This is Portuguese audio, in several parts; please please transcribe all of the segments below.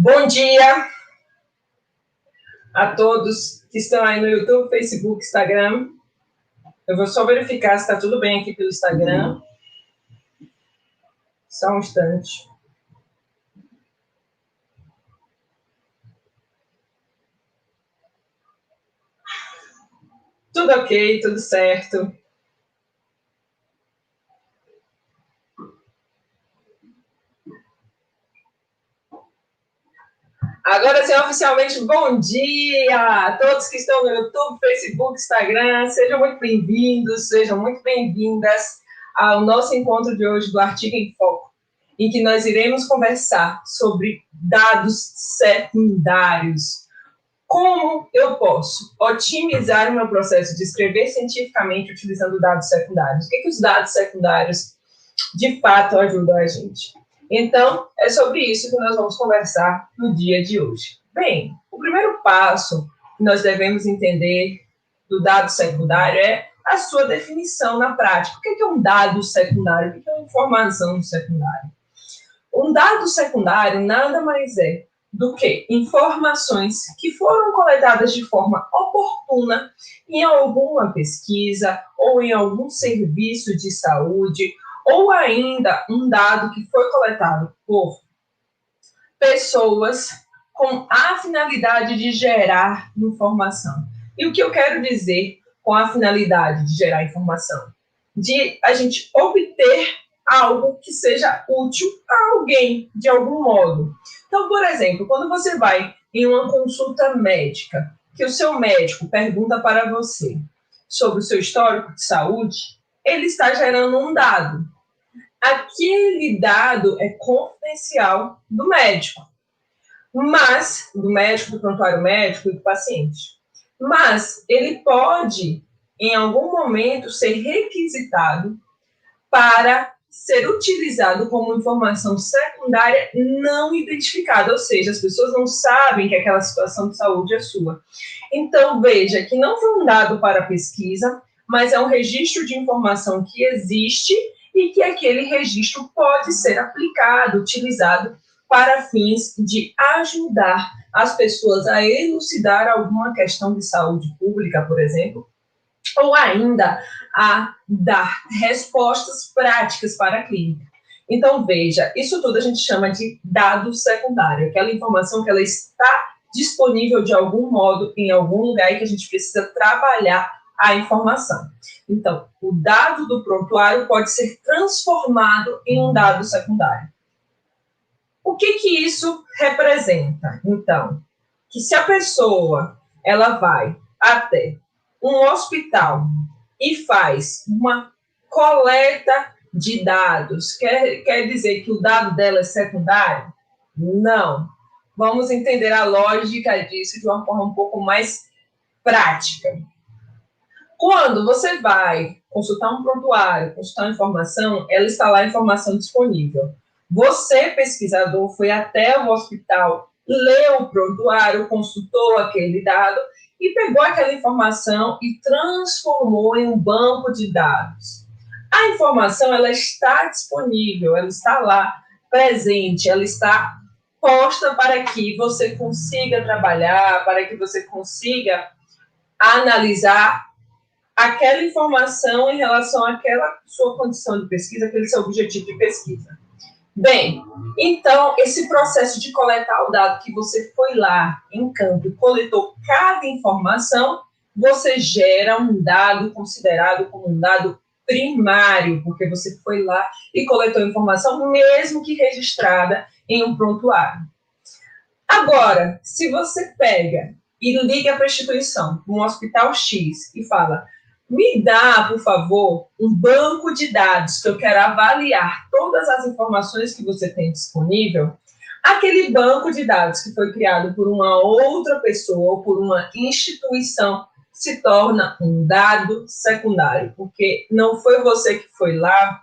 Bom dia a todos que estão aí no YouTube, Facebook, Instagram. Eu vou só verificar se está tudo bem aqui pelo Instagram. Só um instante. Tudo ok, tudo certo. Agora sim, oficialmente, bom dia a todos que estão no YouTube, Facebook, Instagram. Sejam muito bem-vindos, sejam muito bem-vindas ao nosso encontro de hoje do Artigo em Foco, em que nós iremos conversar sobre dados secundários. Como eu posso otimizar o meu processo de escrever cientificamente utilizando dados secundários? O que os dados secundários, de fato, ajudam a gente? Então, é sobre isso que nós vamos conversar no dia de hoje. Bem, o primeiro passo que nós devemos entender do dado secundário é a sua definição na prática. O que é um dado secundário? O que é uma informação secundária? Um dado secundário nada mais é do que informações que foram coletadas de forma oportuna em alguma pesquisa ou em algum serviço de saúde, ou ainda um dado que foi coletado por pessoas com a finalidade de gerar informação. E o que eu quero dizer com a finalidade de gerar informação? De a gente obter algo que seja útil a alguém, de algum modo. Então, por exemplo, quando você vai em uma consulta médica, que o seu médico pergunta para você sobre o seu histórico de saúde, ele está gerando um dado. Aquele dado é confidencial do médico, mas do médico, do prontuário médico e do paciente. Mas ele pode, em algum momento, ser requisitado para ser utilizado como informação secundária não identificada, ou seja, as pessoas não sabem que aquela situação de saúde é sua. Então, veja que não foi um dado para pesquisa, mas é um registro de informação que existe e que aquele registro pode ser aplicado, utilizado para fins de ajudar as pessoas a elucidar alguma questão de saúde pública, por exemplo, ou ainda a dar respostas práticas para a clínica. Então, veja, isso tudo a gente chama de dado secundário, aquela informação que ela está disponível de algum modo em algum lugar e que a gente precisa trabalhar a informação. Então, o dado do prontuário pode ser transformado em um dado secundário. O que isso representa? Então, que se a pessoa ela vai até um hospital e faz uma coleta de dados, quer dizer que o dado dela é secundário? Não. Vamos entender a lógica disso de uma forma um pouco mais prática. Quando você vai consultar um prontuário, consultar uma informação, ela está lá a informação disponível. Você, pesquisador, foi até o hospital, leu o prontuário, consultou aquele dado e pegou aquela informação e transformou em um banco de dados. A informação ela está disponível, ela está lá presente, ela está posta para que você consiga trabalhar, para que você consiga analisar aquela informação em relação àquela sua condição de pesquisa, aquele seu objetivo de pesquisa. Bem, então, esse processo de coletar o dado que você foi lá em campo e coletou cada informação, você gera um dado considerado como um dado primário, porque você foi lá e coletou informação, mesmo que registrada em um prontuário. Agora, se você pega e liga para a instituição, um hospital X, e fala: me dá, por favor, um banco de dados que eu quero avaliar todas as informações que você tem disponível. Aquele banco de dados que foi criado por uma outra pessoa ou por uma instituição se torna um dado secundário, porque não foi você que foi lá,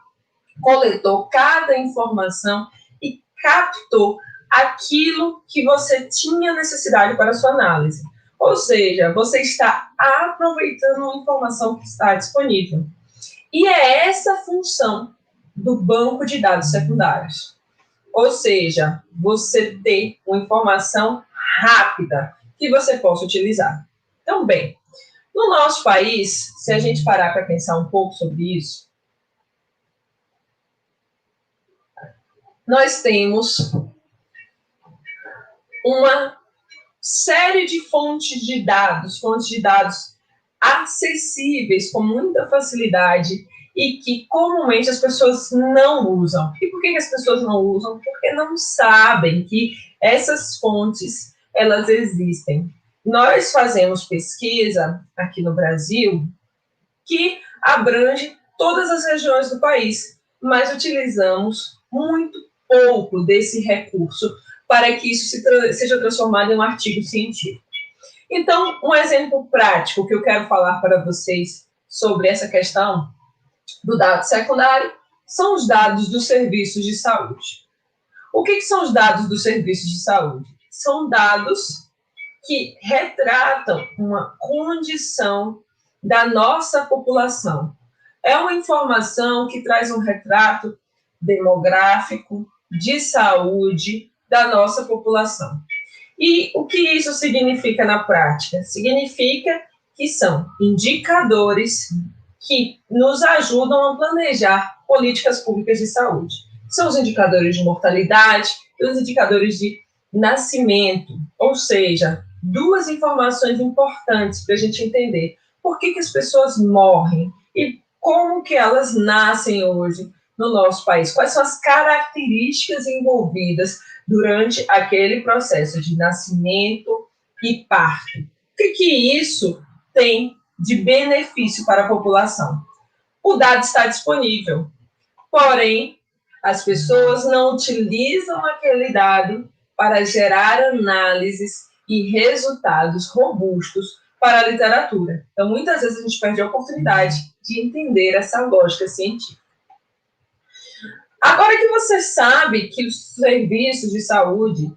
coletou cada informação e captou aquilo que você tinha necessidade para a sua análise. Ou seja, você está aproveitando uma informação que está disponível. E é essa a função do banco de dados secundários. Ou seja, você ter uma informação rápida que você possa utilizar. Então, bem, no nosso país, se a gente parar para pensar um pouco sobre isso, nós temos uma série de fontes de dados acessíveis com muita facilidade e que comumente as pessoas não usam. E por que as pessoas não usam? Porque não sabem que essas fontes elas existem. Nós fazemos pesquisa aqui no Brasil que abrange todas as regiões do país, mas utilizamos muito pouco desse recurso para que isso seja transformado em um artigo científico. Então, um exemplo prático que eu quero falar para vocês sobre essa questão do dado secundário são os dados dos serviços de saúde. O que são os dados dos serviços de saúde? São dados que retratam uma condição da nossa população. É uma informação que traz um retrato demográfico, de saúde da nossa população. E o que isso significa na prática? Significa que são indicadores que nos ajudam a planejar políticas públicas de saúde. São os indicadores de mortalidade e os indicadores de nascimento, ou seja, duas informações importantes para a gente entender por que as pessoas morrem e como que elas nascem hoje no nosso país, quais são as características envolvidas durante aquele processo de nascimento e parto. O que isso tem de benefício para a população? O dado está disponível, porém, as pessoas não utilizam aquele dado para gerar análises e resultados robustos para a literatura. Então, muitas vezes a gente perde a oportunidade de entender essa lógica científica. Agora que você sabe que os serviços de saúde,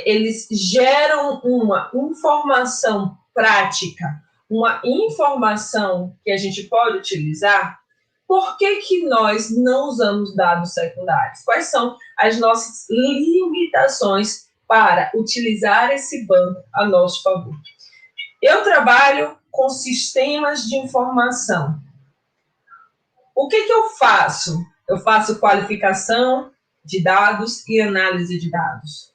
eles geram uma informação prática, uma informação que a gente pode utilizar, por que nós não usamos dados secundários? Quais são as nossas limitações para utilizar esse banco a nosso favor? Eu trabalho com sistemas de informação. O que eu faço? Eu faço qualificação de dados e análise de dados.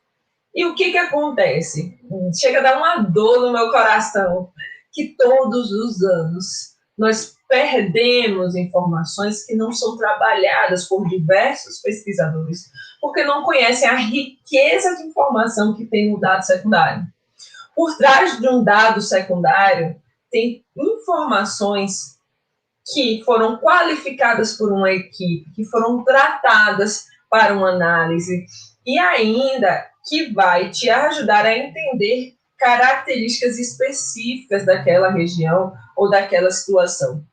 E o que acontece? Chega a dar uma dor no meu coração que todos os anos nós perdemos informações que não são trabalhadas por diversos pesquisadores, porque não conhecem a riqueza de informação que tem no dado secundário. Por trás de um dado secundário, tem informações que foram qualificadas por uma equipe, que foram tratadas para uma análise, e ainda que vai te ajudar a entender características específicas daquela região ou daquela situação.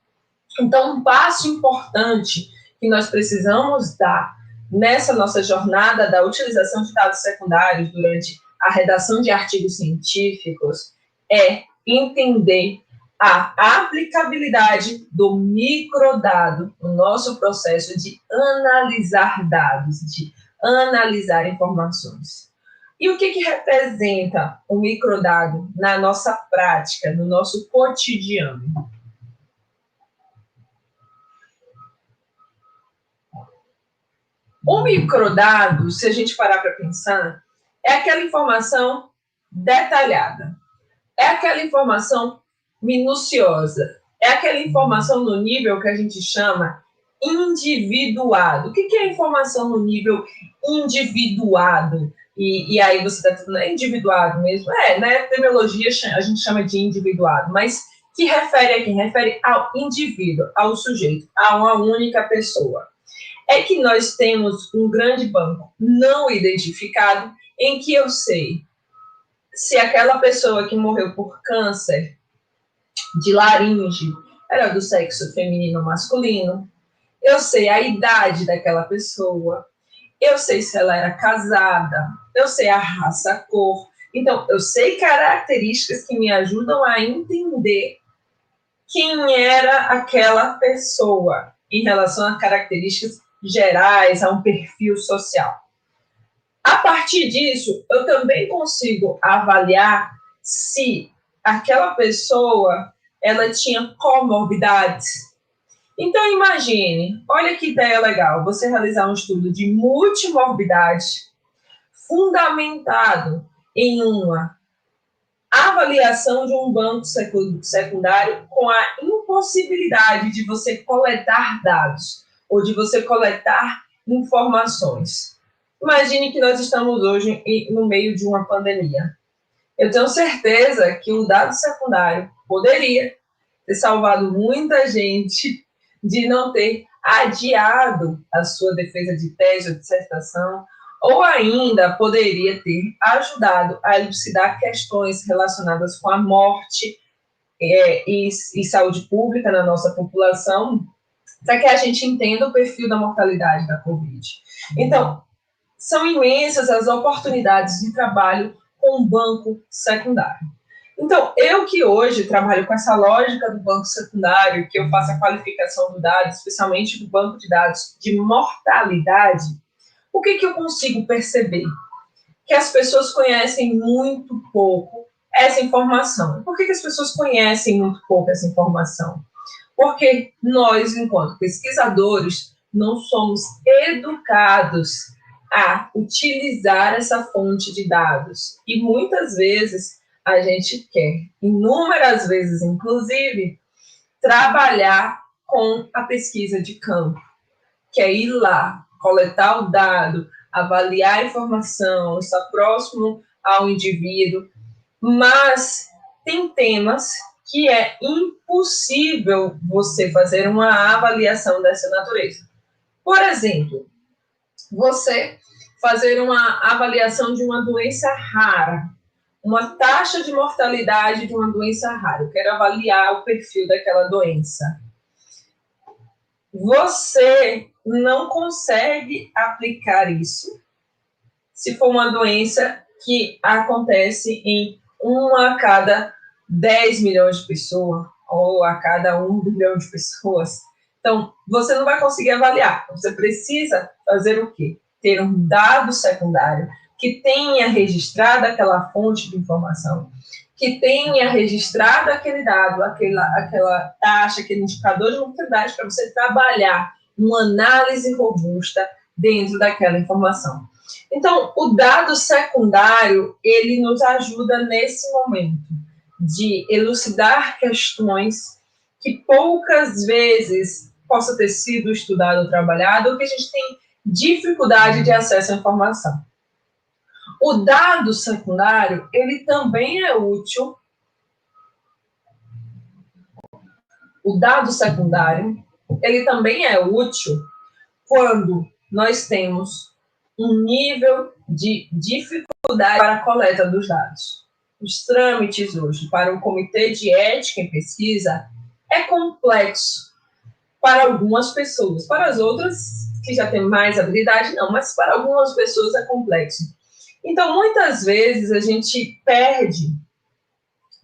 Então, um passo importante que nós precisamos dar nessa nossa jornada da utilização de dados secundários durante a redação de artigos científicos é entender a aplicabilidade do microdado no nosso processo de analisar dados, de analisar informações. E o que representa o microdado na nossa prática, no nosso cotidiano? O microdado, se a gente parar para pensar, é aquela informação detalhada, é aquela informação minuciosa, é aquela informação no nível que a gente chama individuado. O que é informação no nível individuado? E aí você está dizendo, é individuado mesmo? Na epidemiologia a gente chama de individuado, mas que refere a quem? Refere ao indivíduo, ao sujeito, a uma única pessoa. É que nós temos um grande banco não identificado em que eu sei se aquela pessoa que morreu por câncer de laringe era do sexo feminino ou masculino, eu sei a idade daquela pessoa, eu sei se ela era casada, eu sei a raça, a cor. Então, eu sei características que me ajudam a entender quem era aquela pessoa em relação a características gerais, a um perfil social. A partir disso, eu também consigo avaliar se aquela pessoa ela tinha comorbidades. Então, imagine, olha que ideia legal, você realizar um estudo de multimorbidade fundamentado em uma avaliação de um banco secundário com a impossibilidade de você coletar dados ou de você coletar informações. Imagine que nós estamos hoje no meio de uma pandemia. Eu tenho certeza que o dado secundário poderia ter salvado muita gente de não ter adiado a sua defesa de tese ou dissertação, ou ainda poderia ter ajudado a elucidar questões relacionadas com a morte e saúde pública na nossa população, para que a gente entenda o perfil da mortalidade da Covid. Então, são imensas as oportunidades de trabalho com o banco secundário. Então, eu que hoje trabalho com essa lógica do banco secundário, que eu faço a qualificação do dado, especialmente do banco de dados de mortalidade, o que eu consigo perceber? Que as pessoas conhecem muito pouco essa informação. Por que as pessoas conhecem muito pouco essa informação? Porque nós, enquanto pesquisadores, não somos educados a utilizar essa fonte de dados. E muitas vezes a gente quer, inúmeras vezes inclusive, trabalhar com a pesquisa de campo, que é ir lá, coletar o dado, avaliar a informação, estar próximo ao indivíduo, mas tem temas que é impossível você fazer uma avaliação dessa natureza. Por exemplo, você fazer uma avaliação de uma doença rara, uma taxa de mortalidade de uma doença rara. Eu quero avaliar o perfil daquela doença. Você não consegue aplicar isso se for uma doença que acontece em 1 a cada 10 milhões de pessoas ou a cada 1 bilhão de pessoas. Então, você não vai conseguir avaliar. Você precisa fazer o quê? Ter um dado secundário que tenha registrado aquela fonte de informação, que tenha registrado aquele dado, aquela taxa, aquele indicador de mortalidade para você trabalhar uma análise robusta dentro daquela informação. Então, o dado secundário, ele nos ajuda nesse momento de elucidar questões que poucas vezes possa ter sido estudado ou trabalhado, ou que a gente tem dificuldade de acesso à informação. O dado secundário, ele também é útil. O dado secundário, ele também é útil quando nós temos um nível de dificuldade para a coleta dos dados. Os trâmites hoje para o Comitê de Ética em Pesquisa é complexo para algumas pessoas. Para as outras, que já têm mais habilidade, não, mas para algumas pessoas é complexo. Então, muitas vezes, a gente perde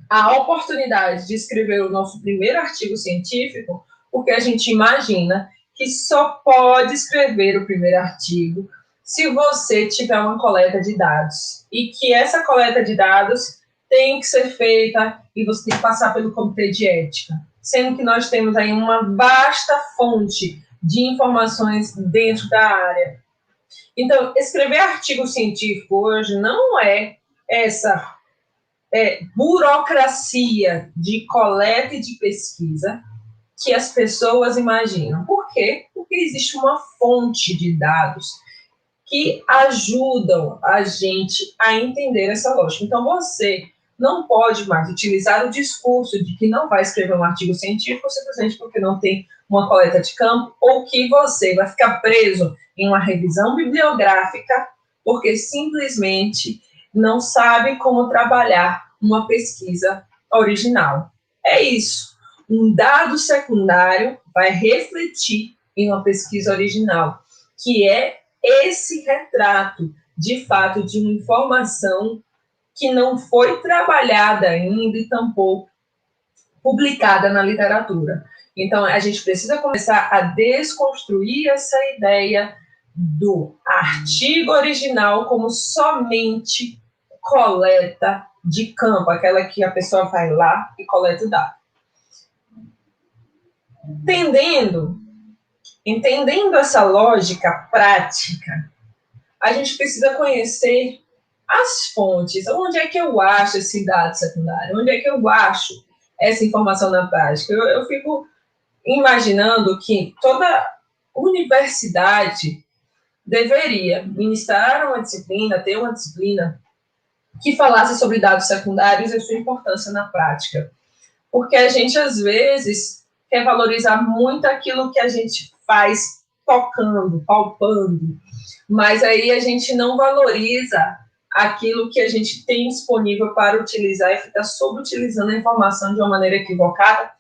a oportunidade de escrever o nosso primeiro artigo científico porque a gente imagina que só pode escrever o primeiro artigo se você tiver uma coleta de dados. E que essa coleta de dados tem que ser feita e você tem que passar pelo Comitê de Ética. Sendo que nós temos aí uma vasta fonte de informações dentro da área. Então, escrever artigo científico hoje não é essa burocracia de coleta e de pesquisa que as pessoas imaginam. Por quê? Porque existe uma fonte de dados que ajudam a gente a entender essa lógica. Então, você não pode mais utilizar o discurso de que não vai escrever um artigo científico simplesmente porque não tem uma coleta de campo, ou que você vai ficar preso em uma revisão bibliográfica porque simplesmente não sabe como trabalhar uma pesquisa original. É isso. Um dado secundário vai refletir em uma pesquisa original, que é esse retrato, de fato, de uma informação que não foi trabalhada ainda e tampouco publicada na literatura. Então, a gente precisa começar a desconstruir essa ideia do artigo original como somente coleta de campo, aquela que a pessoa vai lá e coleta o dado. Entendendo essa lógica prática, a gente precisa conhecer as fontes. Onde é que eu acho esse dado secundário? Onde é que eu acho essa informação na prática? Eu fico imaginando que toda universidade deveria ministrar uma disciplina, ter uma disciplina que falasse sobre dados secundários e sua importância na prática. Porque a gente, às vezes, quer valorizar muito aquilo que a gente faz tocando, palpando, mas aí a gente não valoriza aquilo que a gente tem disponível para utilizar e fica subutilizando a informação de uma maneira equivocada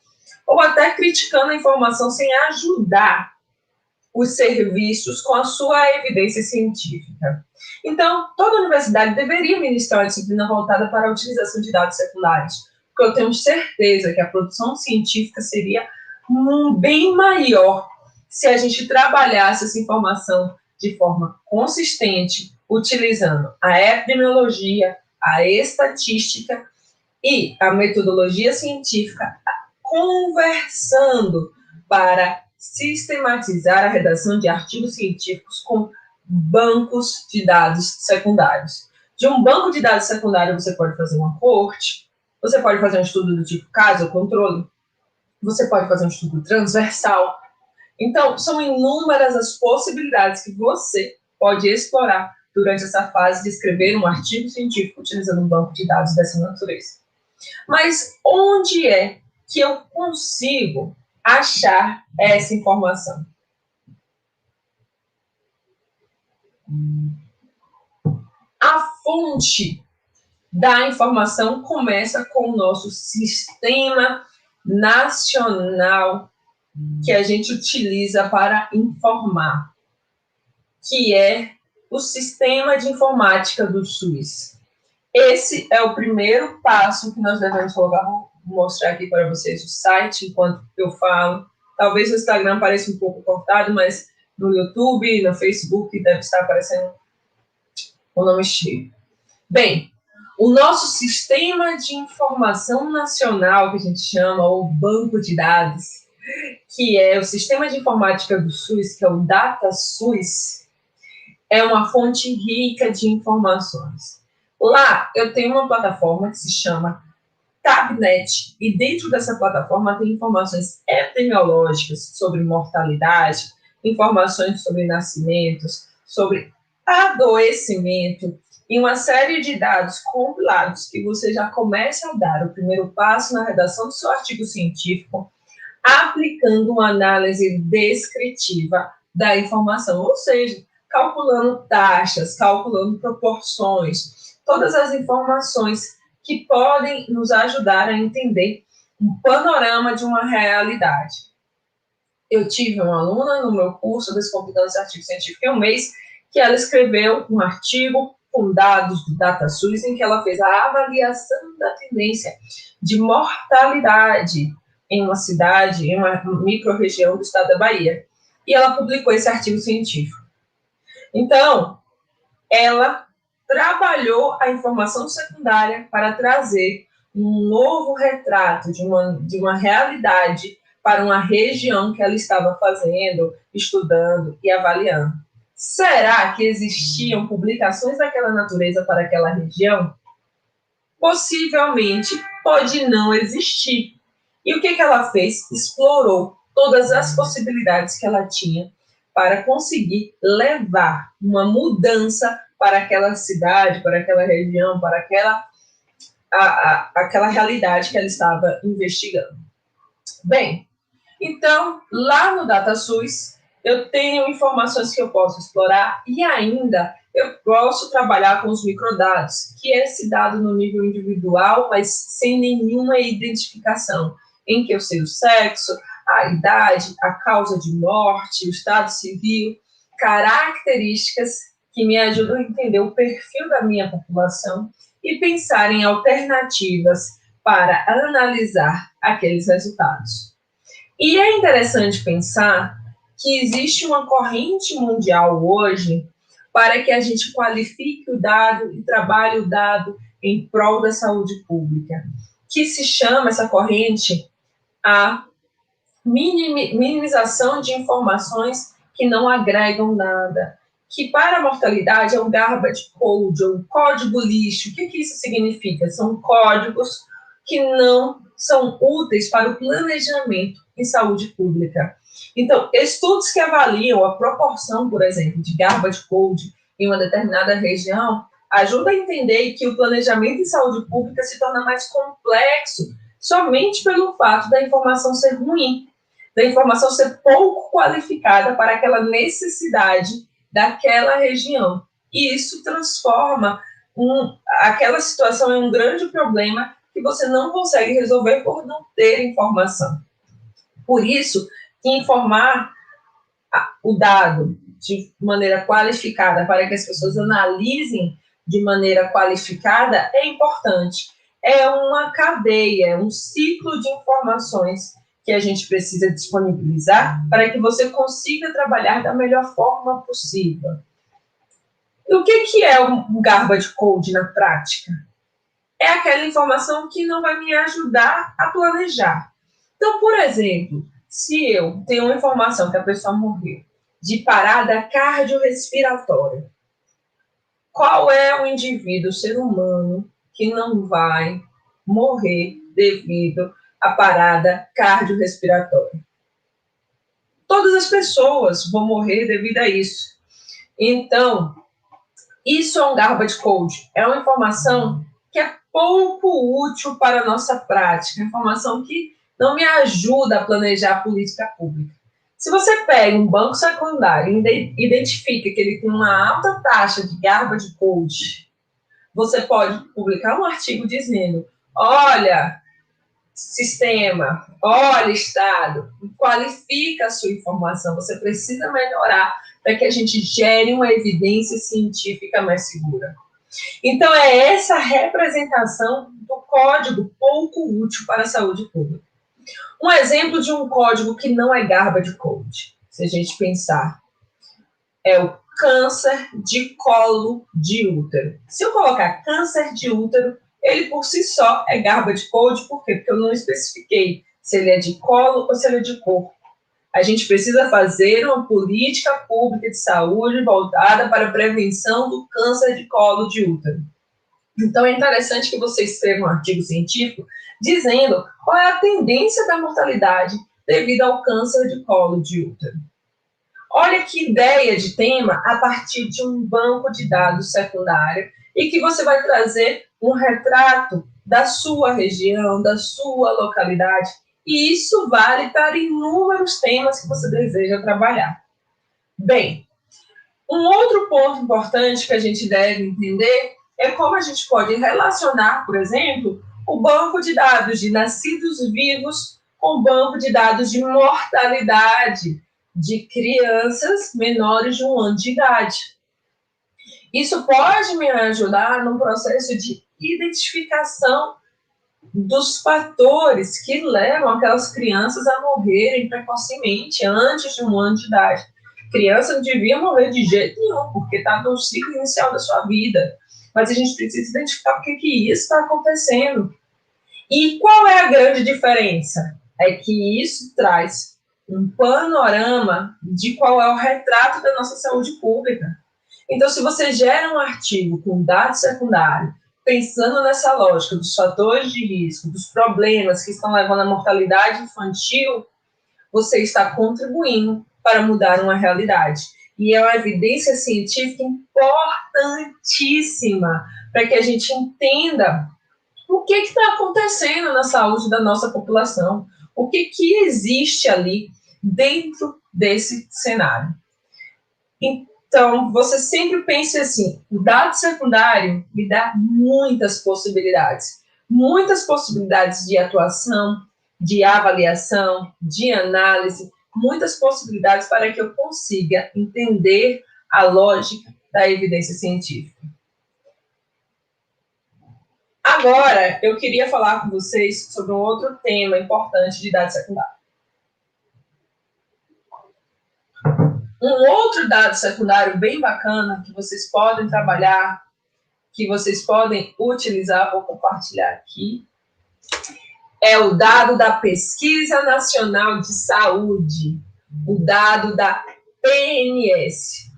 ou até criticando a informação sem ajudar os serviços com a sua evidência científica. Então, toda universidade deveria ministrar uma disciplina voltada para a utilização de dados secundários, porque eu tenho certeza que a produção científica seria bem maior se a gente trabalhasse essa informação de forma consistente, utilizando a epidemiologia, a estatística e a metodologia científica, conversando para sistematizar a redação de artigos científicos com bancos de dados secundários. De um banco de dados secundário, você pode fazer uma coorte, você pode fazer um estudo do tipo caso ou controle, você pode fazer um estudo transversal. Então, são inúmeras as possibilidades que você pode explorar durante essa fase de escrever um artigo científico utilizando um banco de dados dessa natureza. Mas onde é que eu consigo achar essa informação? A fonte da informação começa com o nosso sistema nacional que a gente utiliza para informar, que é o Sistema de Informática do SUS. Esse é o primeiro passo que nós devemos colocar. Vou mostrar aqui para vocês o site enquanto eu falo. Talvez no Instagram pareça um pouco cortado, mas no YouTube, no Facebook, deve estar aparecendo o nome cheio. Bem, o nosso Sistema de Informação Nacional, que a gente chama, ou Banco de Dados, que é o Sistema de Informática do SUS, que é o DataSUS, é uma fonte rica de informações. Lá eu tenho uma plataforma que se chama Tabnet, e dentro dessa plataforma tem informações epidemiológicas sobre mortalidade, informações sobre nascimentos, sobre adoecimento, e uma série de dados compilados que você já começa a dar o primeiro passo na redação do seu artigo científico, aplicando uma análise descritiva da informação, ou seja, calculando taxas, calculando proporções, todas as informações que podem nos ajudar a entender um panorama de uma realidade. Eu tive uma aluna no meu curso Descomplicando esse Artigo Científico em um mês, que ela escreveu um artigo com dados do DataSUS em que ela fez a avaliação da tendência de mortalidade em uma cidade, em uma micro-região do estado da Bahia. E ela publicou esse artigo científico. Então, ela trabalhou a informação secundária para trazer um novo retrato de uma realidade para uma região que ela estava fazendo, estudando e avaliando. Será que existiam publicações daquela natureza para aquela região? Possivelmente pode não existir. E o que ela fez? Explorou todas as possibilidades que ela tinha para conseguir levar uma mudança para aquela cidade, para aquela região, para aquela realidade que ela estava investigando. Bem, então, lá no DataSUS, eu tenho informações que eu posso explorar e ainda eu posso trabalhar com os microdados, que é esse dado no nível individual, mas sem nenhuma identificação, em que eu sei o sexo, a idade, a causa de morte, o estado civil, características que me ajudam a entender o perfil da minha população e pensar em alternativas para analisar aqueles resultados. E é interessante pensar que existe uma corrente mundial hoje para que a gente qualifique o dado e trabalhe o dado em prol da saúde pública, que se chama essa corrente a minimização de informações que não agregam nada, que para a mortalidade é um garbage code, um código lixo. O que isso significa? São códigos que não são úteis para o planejamento em saúde pública. Então, estudos que avaliam a proporção, por exemplo, de garbage code em uma determinada região ajudam a entender que o planejamento em saúde pública se torna mais complexo somente pelo fato da informação ser ruim, da informação ser pouco qualificada para aquela necessidade daquela região. E isso transforma aquela situação em um grande problema que você não consegue resolver por não ter informação. Por isso, informar o dado de maneira qualificada para que as pessoas analisem de maneira qualificada é importante. É uma cadeia, é um ciclo de informações que a gente precisa disponibilizar para que você consiga trabalhar da melhor forma possível. E o que é um garbage code na prática? É aquela informação que não vai me ajudar a planejar. Então, por exemplo, se eu tenho uma informação que a pessoa morreu de parada cardiorrespiratória, qual é o indivíduo, o ser humano, que não vai morrer devido à parada cardiorrespiratória? Todas as pessoas vão morrer devido a isso. Então, isso é um garbage code. É uma informação que é pouco útil para a nossa prática, informação que não me ajuda a planejar a política pública. Se você pega um banco secundário e identifica que ele tem uma alta taxa de garbage code, você pode publicar um artigo dizendo: olha, sistema, olha, Estado, qualifica a sua informação, você precisa melhorar para que a gente gere uma evidência científica mais segura. Então, é essa representação do código pouco útil para a saúde pública. Um exemplo de um código que não é garbage code, se a gente pensar, é o câncer de colo de útero. Se eu colocar câncer de útero, ele por si só é garbage code, por quê? Porque eu não especifiquei se ele é de colo ou se ele é de corpo. A gente precisa fazer uma política pública de saúde voltada para a prevenção do câncer de colo de útero. Então, é interessante que você escreva um artigo científico dizendo qual é a tendência da mortalidade devido ao câncer de colo de útero. Olha que ideia de tema a partir de um banco de dados secundário e que você vai trazer um retrato da sua região, da sua localidade. E isso vale para inúmeros temas que você deseja trabalhar. Bem, um outro ponto importante que a gente deve entender é como a gente pode relacionar, por exemplo, o banco de dados de nascidos vivos com o banco de dados de mortalidade de crianças menores de 1 ano de idade. Isso pode me ajudar no processo de identificação dos fatores que levam aquelas crianças a morrerem precocemente, antes de 1 ano de idade. Criança não devia morrer de jeito nenhum, porque está no ciclo inicial da sua vida. Mas a gente precisa identificar o que isso está acontecendo. E qual é a grande diferença? É que isso traz um panorama de qual é o retrato da nossa saúde pública. Então, se você gera um artigo com dados secundários, pensando nessa lógica dos fatores de risco, dos problemas que estão levando à mortalidade infantil, você está contribuindo para mudar uma realidade. E é uma evidência científica importantíssima para que a gente entenda o que está acontecendo na saúde da nossa população, o que existe ali dentro desse cenário. Então, você sempre pense assim, o dado secundário me dá muitas possibilidades de atuação, de avaliação, de análise, muitas possibilidades para que eu consiga entender a lógica da evidência científica. Agora, eu queria falar com vocês sobre um outro tema importante de dados secundários. Um outro dado secundário bem bacana que vocês podem trabalhar, que vocês podem utilizar, vou compartilhar aqui, é o dado da Pesquisa Nacional de Saúde, o dado da PNS.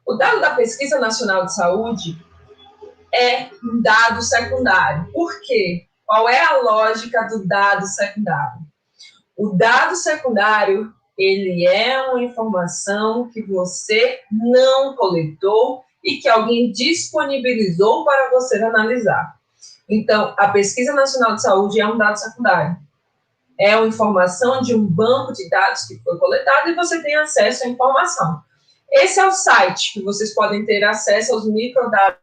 O dado da Pesquisa Nacional de Saúde é um dado secundário. Por quê? Qual é a lógica do dado secundário? O dado secundário, ele é uma informação que você não coletou e que alguém disponibilizou para você analisar. Então, a Pesquisa Nacional de Saúde é um dado secundário. É uma informação de um banco de dados que foi coletado e você tem acesso à informação. Esse é o site que vocês podem ter acesso aos microdados.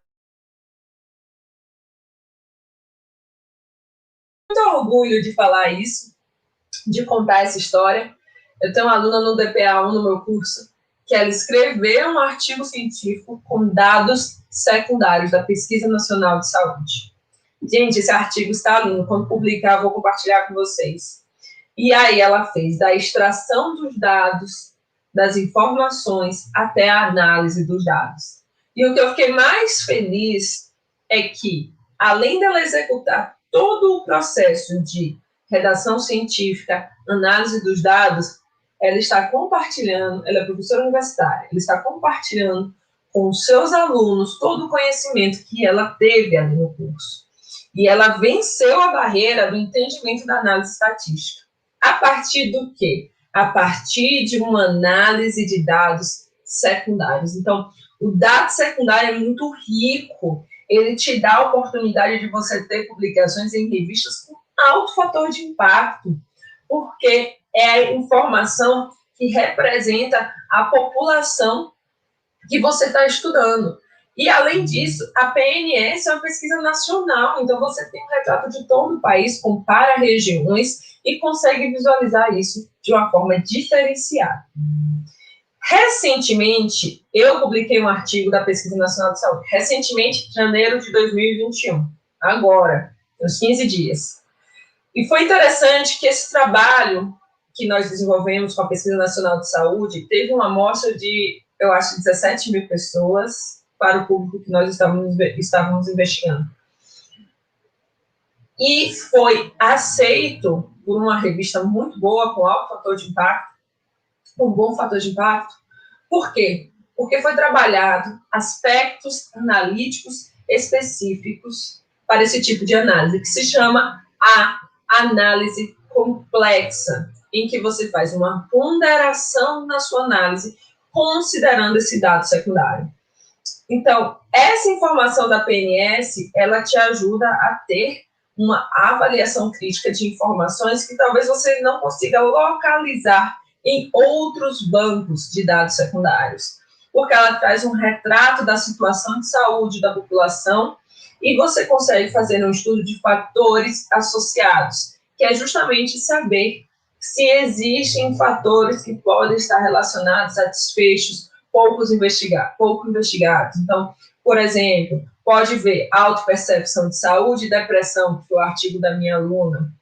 Muito orgulho de falar isso, de contar essa história. Eu tenho uma aluna no DPA1, no meu curso, que ela escreveu um artigo científico com dados secundários da Pesquisa Nacional de Saúde. Gente, esse artigo está lindo. Quando publicar, eu vou compartilhar com vocês. E aí ela fez da extração dos dados, das informações, até a análise dos dados. E o que eu fiquei mais feliz é que, além dela executar todo o processo de redação científica, análise dos dados, ela está compartilhando, ela é professora universitária, ela está compartilhando com os seus alunos todo o conhecimento que ela teve ali no curso. E ela venceu a barreira do entendimento da análise estatística. A partir do quê? A partir de uma análise de dados secundários. Então, o dado secundário é muito rico, ele te dá a oportunidade de você ter publicações em revistas com alto fator de impacto, porque é a informação que representa a população que você está estudando. E, além disso, a PNS é uma pesquisa nacional, então você tem um retrato de todo o país, compara regiões e consegue visualizar isso de uma forma diferenciada. Recentemente, eu publiquei um artigo da Pesquisa Nacional de Saúde, recentemente, janeiro de 2021, agora, uns 15 dias. E foi interessante que esse trabalho que nós desenvolvemos com a Pesquisa Nacional de Saúde teve uma amostra de, eu acho, 17 mil pessoas para o público que nós estávamos investigando. E foi aceito por uma revista muito boa, com alto fator de impacto, com bom fator de impacto. Por quê? Porque foi trabalhado aspectos analíticos específicos para esse tipo de análise, que se chama a análise complexa, em que você faz uma ponderação na sua análise, considerando esse dado secundário. Então, essa informação da PNS, ela te ajuda a ter uma avaliação crítica de informações que talvez você não consiga localizar em outros bancos de dados secundários, porque ela traz um retrato da situação de saúde da população e você consegue fazer um estudo de fatores associados, que é justamente saber se existem fatores que podem estar relacionados a desfechos pouco investigados. Então, por exemplo, pode ver autopercepção de saúde e depressão, que foi o artigo da minha aluna,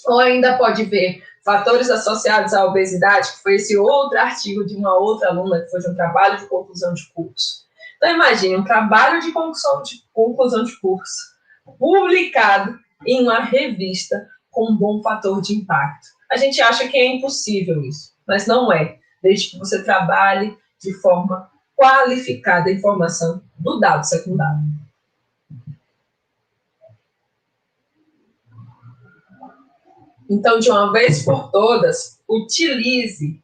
ou ainda pode ver fatores associados à obesidade, que foi esse outro artigo de uma outra aluna, que foi de um trabalho de conclusão de curso. Então, imagine um trabalho de conclusão de curso publicado em uma revista com um bom fator de impacto. A gente acha que é impossível isso, mas não é, desde que você trabalhe de forma qualificada a informação do dado secundário. Então, de uma vez por todas, utilize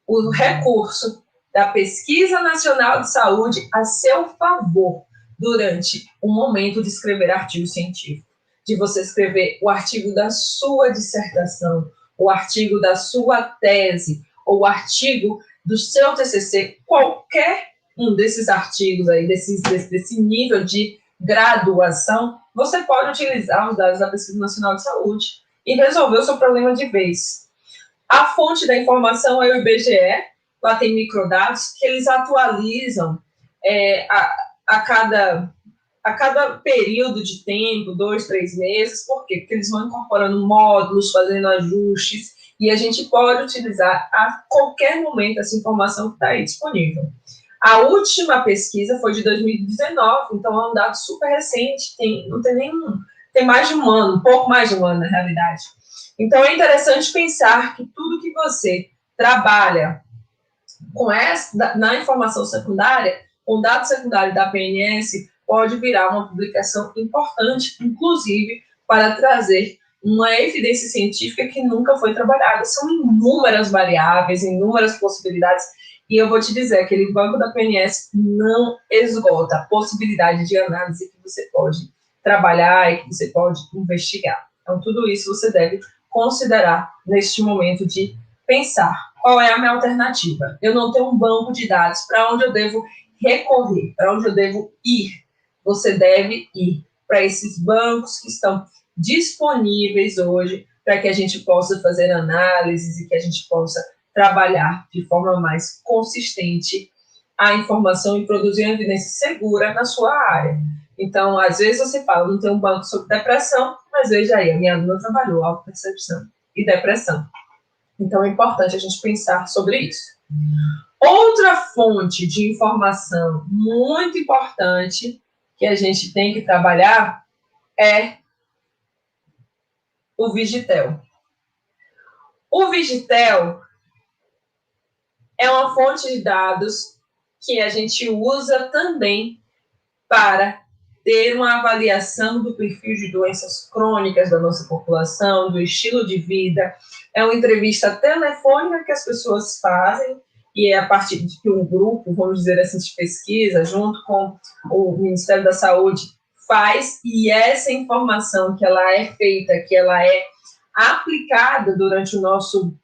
o recurso da Pesquisa Nacional de Saúde a seu favor durante o momento de escrever artigo científico, de você escrever o artigo da sua dissertação, o artigo da sua tese, ou o artigo do seu TCC, qualquer um desses artigos aí, desse nível de graduação, você pode utilizar os dados da Pesquisa Nacional de Saúde e resolver o seu problema de vez. A fonte da informação é o IBGE, lá tem microdados que eles atualizam a cada período de tempo, 2, 3 meses. Por quê? Porque eles vão incorporando módulos, fazendo ajustes, E a gente pode utilizar a qualquer momento essa informação que está aí disponível. A última pesquisa foi de 2019, então é um dado super recente, tem mais de um ano, um pouco mais de um ano, na realidade. Então, é interessante pensar que tudo que você trabalha na informação secundária, com dado secundário da PNS, pode virar uma publicação importante, inclusive para trazer uma evidência científica que nunca foi trabalhada. São inúmeras variáveis, inúmeras possibilidades, e eu vou te dizer, aquele banco da PNS não esgota a possibilidade de análise que você pode trabalhar e que você pode investigar. Então, tudo isso você deve considerar neste momento de pensar qual é a minha alternativa. Eu não tenho um banco de dados para onde eu devo recorrer, para onde eu devo ir. Você deve ir para esses bancos que estão disponíveis hoje para que a gente possa fazer análises e que a gente possa trabalhar de forma mais consistente a informação e produzir uma evidência segura na sua área. Então, às vezes você fala, não tem um banco sobre depressão, mas veja aí, a minha aluna trabalhou autopercepção e depressão. Então, é importante a gente pensar sobre isso. Outra fonte de informação muito importante que a gente tem que trabalhar é o Vigitel. O Vigitel é uma fonte de dados que a gente usa também para ter uma avaliação do perfil de doenças crônicas da nossa população, do estilo de vida. É uma entrevista telefônica que as pessoas fazem e é a partir de que um grupo, vamos dizer assim, de pesquisa, junto com o Ministério da Saúde, faz, e essa informação que ela é feita, que ela é aplicada durante o nosso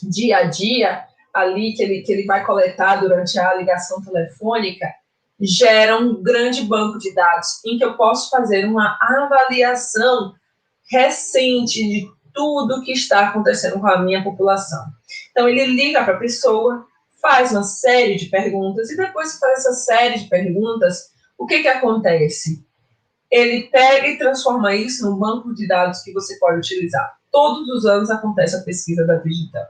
dia a dia, ali que ele vai coletar durante a ligação telefônica, gera um grande banco de dados em que eu posso fazer uma avaliação recente de tudo que está acontecendo com a minha população. Então, ele liga para a pessoa, faz uma série de perguntas, e depois que faz essa série de perguntas, o que acontece? Ele pega e transforma isso num banco de dados que você pode utilizar. Todos os anos acontece a pesquisa da Digital.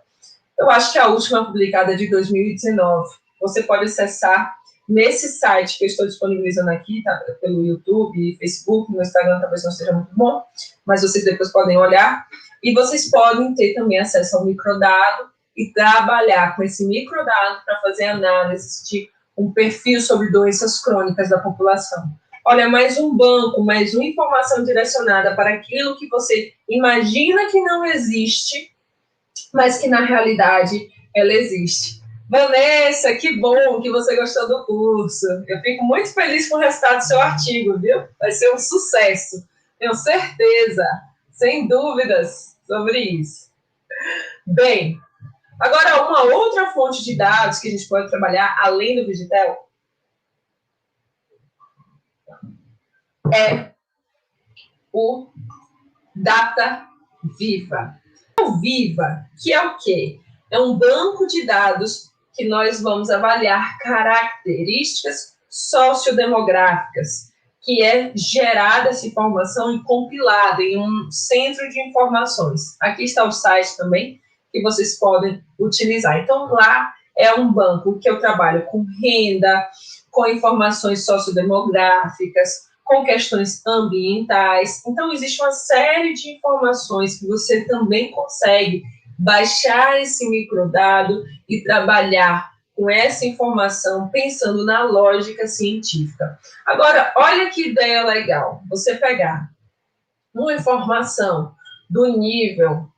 Eu acho que a última publicada é de 2019. Você pode acessar nesse site que eu estou disponibilizando aqui, tá? Pelo YouTube, Facebook, no Instagram talvez não seja muito bom, mas vocês depois podem olhar. E vocês podem ter também acesso ao microdado e trabalhar com esse microdado para fazer análise de um perfil sobre doenças crônicas da população. Olha, mais um banco, mais uma informação direcionada para aquilo que você imagina que não existe, mas que na realidade ela existe. Vanessa, que bom que você gostou do curso. Eu fico muito feliz com o resultado do seu artigo, viu? Vai ser um sucesso. Tenho certeza, sem dúvidas sobre isso. Bem, agora uma outra fonte de dados que a gente pode trabalhar além do Vigitel é o Data Viva. O Viva, que é o quê? É um banco de dados que nós vamos avaliar características sociodemográficas, que é gerada essa informação e compilada em um centro de informações. Aqui está o site também, que vocês podem utilizar. Então, lá é um banco que eu trabalho com renda, com informações sociodemográficas, com questões ambientais. Então, existe uma série de informações que você também consegue baixar esse microdado e trabalhar com essa informação pensando na lógica científica. Agora, olha que ideia legal. Você pegar uma informação do nível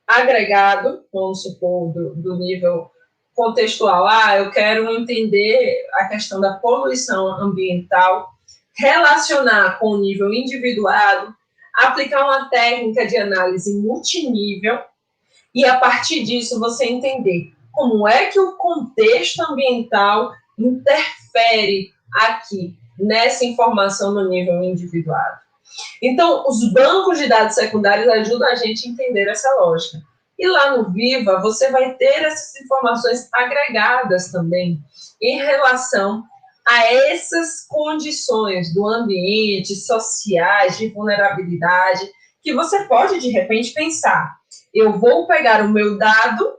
agregado, vamos supor, do nível contextual. Eu quero entender a questão da poluição ambiental, relacionar com o nível individuado, aplicar uma técnica de análise multinível e, a partir disso, você entender como é que o contexto ambiental interfere aqui nessa informação no nível individuado. Então, os bancos de dados secundários ajudam a gente a entender essa lógica. E lá no Viva, você vai ter essas informações agregadas também em relação a essas condições do ambiente, sociais, de vulnerabilidade, que você pode, de repente, pensar. Eu vou pegar o meu dado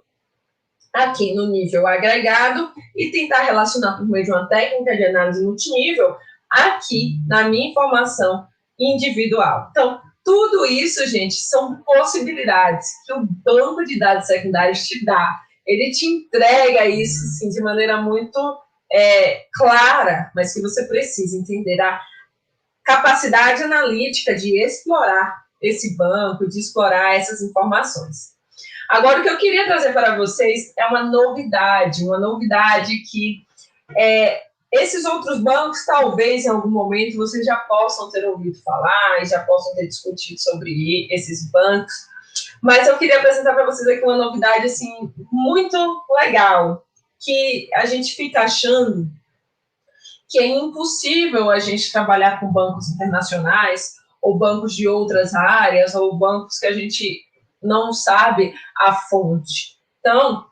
aqui no nível agregado e tentar relacionar por meio de uma técnica de análise multinível aqui na minha informação individual. Então, tudo isso, gente, são possibilidades que o banco de dados secundários te dá. Ele te entrega isso, sim, de maneira muito clara, mas que você precisa entender a capacidade analítica de explorar esse banco, de explorar essas informações. Agora, o que eu queria trazer para vocês é uma novidade que esses outros bancos, talvez em algum momento, vocês já possam ter ouvido falar e já possam ter discutido sobre esses bancos, mas eu queria apresentar para vocês aqui uma novidade assim, muito legal, que a gente fica achando que é impossível a gente trabalhar com bancos internacionais ou bancos de outras áreas ou bancos que a gente não sabe a fonte. Então,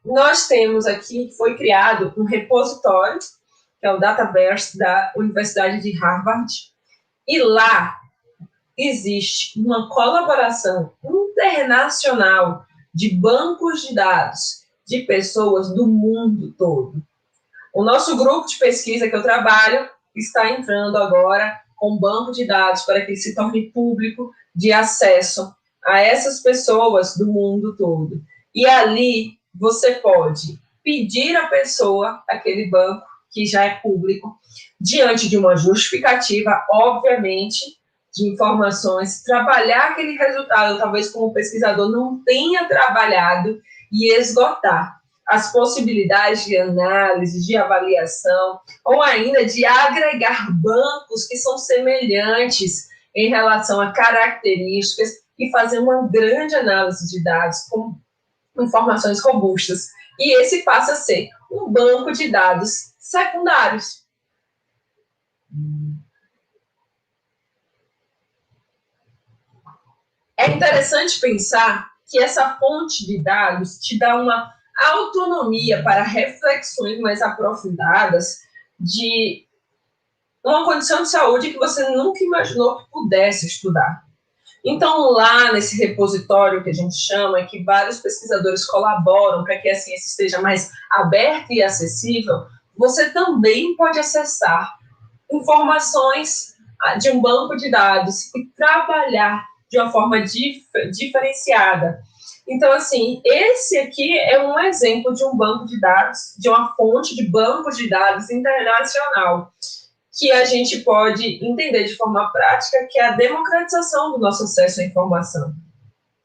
nós temos aqui, foi criado um repositório, que é o Dataverse da Universidade de Harvard, e lá existe uma colaboração internacional de bancos de dados de pessoas do mundo todo. O nosso grupo de pesquisa que eu trabalho está entrando agora com um banco de dados para que ele se torne público de acesso a essas pessoas do mundo todo. E ali você pode pedir à pessoa, aquele banco que já é público, diante de uma justificativa, obviamente, de informações, trabalhar aquele resultado, talvez como pesquisador não tenha trabalhado, e esgotar as possibilidades de análise, de avaliação, ou ainda de agregar bancos que são semelhantes em relação a características e fazer uma grande análise de dados com informações robustas. E esse passa a ser um banco de dados secundários. É interessante pensar que essa fonte de dados te dá uma autonomia para reflexões mais aprofundadas de uma condição de saúde que você nunca imaginou que pudesse estudar. Então, lá nesse repositório que a gente chama, que vários pesquisadores colaboram para que a ciência esteja mais aberta e acessível, você também pode acessar informações de um banco de dados e trabalhar de uma forma diferenciada. Então, assim, esse aqui é um exemplo de um banco de dados, de uma fonte de banco de dados internacional, que a gente pode entender de forma prática, que é a democratização do nosso acesso à informação.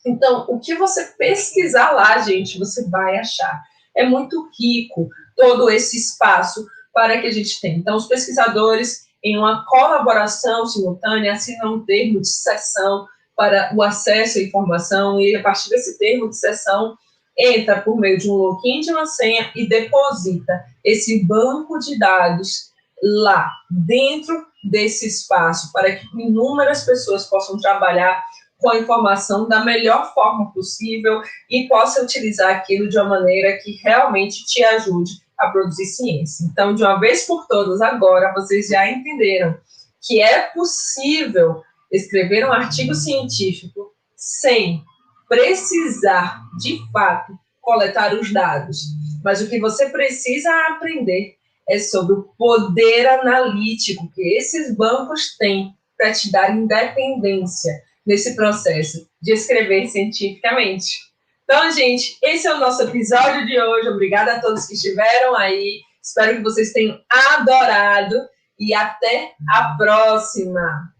Então, o que você pesquisar lá, gente, você vai achar. É muito rico todo esse espaço para que a gente tenha. Então, os pesquisadores, em uma colaboração simultânea, assinam um termo de cessão para o acesso à informação, e a partir desse termo de cessão, entra por meio de um login de uma senha e deposita esse banco de dados lá, dentro desse espaço, para que inúmeras pessoas possam trabalhar com a informação da melhor forma possível e possa utilizar aquilo de uma maneira que realmente te ajude a produzir ciência. Então, de uma vez por todas, agora vocês já entenderam que é possível escrever um artigo científico sem precisar, de fato, coletar os dados. Mas o que você precisa aprender é sobre o poder analítico que esses bancos têm para te dar independência nesse processo de escrever cientificamente. Então, gente, esse é o nosso episódio de hoje. Obrigada a todos que estiveram aí. Espero que vocês tenham adorado e até a próxima!